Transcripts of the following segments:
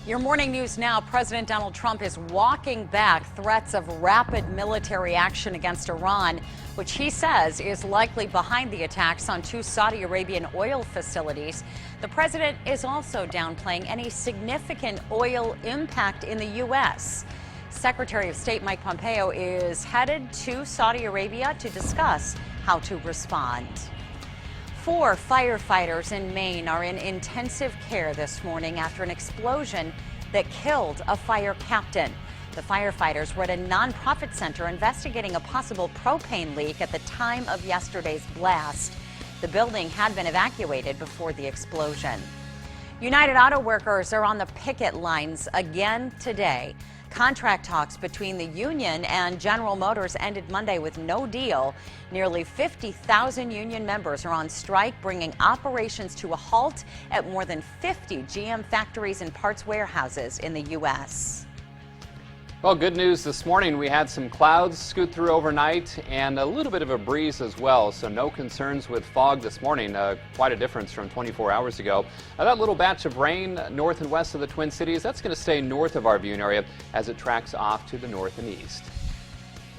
Your morning news now. President Donald Trump is walking back threats of rapid military action against Iran, which he says is likely behind the attacks on two Saudi Arabian oil facilities. The president is also downplaying any significant oil impact in the U.S. Secretary of State Mike Pompeo is headed to Saudi Arabia to discuss how to respond. 4 firefighters in Maine are in intensive care this morning after an explosion that killed a fire captain. The firefighters were at a nonprofit center investigating a possible propane leak at the time of yesterday's blast. The building had been evacuated before the explosion. United Auto Workers are on the picket lines again today. Contract talks between the union and General Motors ended Monday with no deal. Nearly 50,000 union members are on strike, bringing operations to a halt at more than 50 GM factories and parts warehouses in the U.S. Well, good news this morning. We had some clouds scoot through overnight and a little bit of a breeze as well, so no concerns with fog this morning. Quite a difference from 24 hours ago. That little batch of rain north and west of the Twin Cities, that's going to stay north of our viewing area as it tracks off to the north and east.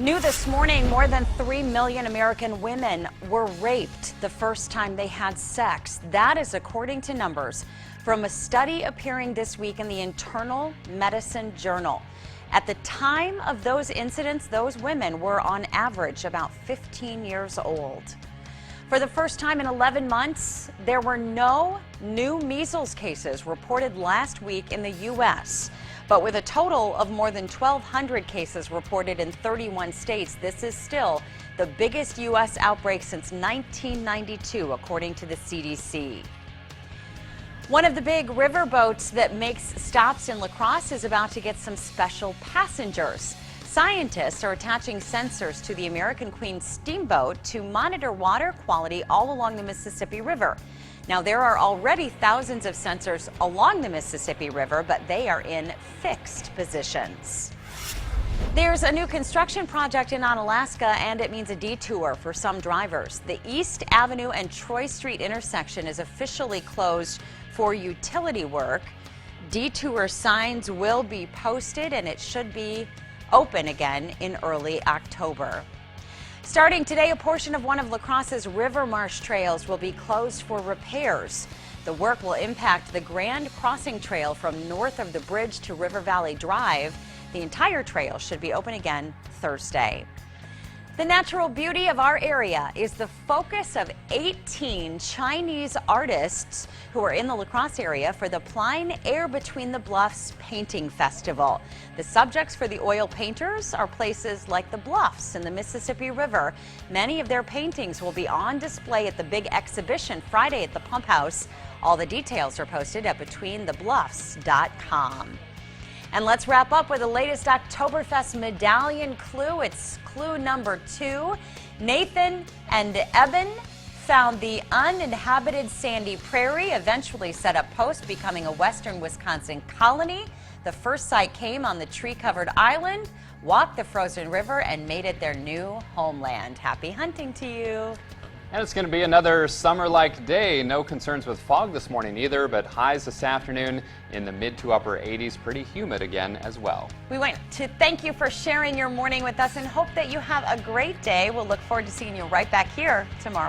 New this morning, more than 3 million American women were raped the first time they had sex. That is according to numbers from a study appearing this week in the Internal Medicine Journal. At the time of those incidents, those women were on average about 15 years old. For the first time in 11 months, there were no new measles cases reported last week in the U.S. But with a total of more than 1,200 cases reported in 31 states, this is still the biggest U.S. outbreak since 1992, according to the CDC. One of the big river boats that makes stops in La Crosse is about to get some special passengers. Scientists are attaching sensors to the American Queen steamboat to monitor water quality all along the Mississippi River. Now, there are already thousands of sensors along the Mississippi River, but they are in fixed positions. There's a new construction project in Onalaska, and it means a detour for some drivers. The East Avenue and Troy Street intersection is officially closed for utility work. Detour signs will be posted, and it should be open again in early October. Starting today, a portion of one of La Crosse's River Marsh trails will be closed for repairs. The work will impact the Grand Crossing Trail from north of the bridge to River Valley Drive. The entire trail should be open again Thursday. The natural beauty of our area is the focus of 18 Chinese artists who are in the La Crosse area for the Plein Air Between the Bluffs Painting Festival. The subjects for the oil painters are places like the Bluffs and the Mississippi River. Many of their paintings will be on display at the big exhibition Friday at the Pump House. All the details are posted at betweenthebluffs.com. And let's wrap up with the latest Oktoberfest medallion clue. It's clue number 2. Nathan and Eben found the uninhabited sandy prairie, eventually set up post, becoming a western Wisconsin colony. The first sight came on the tree-covered island, walked the frozen river, and made it their new homeland. Happy hunting to you. And it's going to be another summer-like day. No concerns with fog this morning either, but highs this afternoon in the mid to upper 80s. Pretty humid again as well. We want to thank you for sharing your morning with us and hope that you have a great day. We'll look forward to seeing you right back here tomorrow.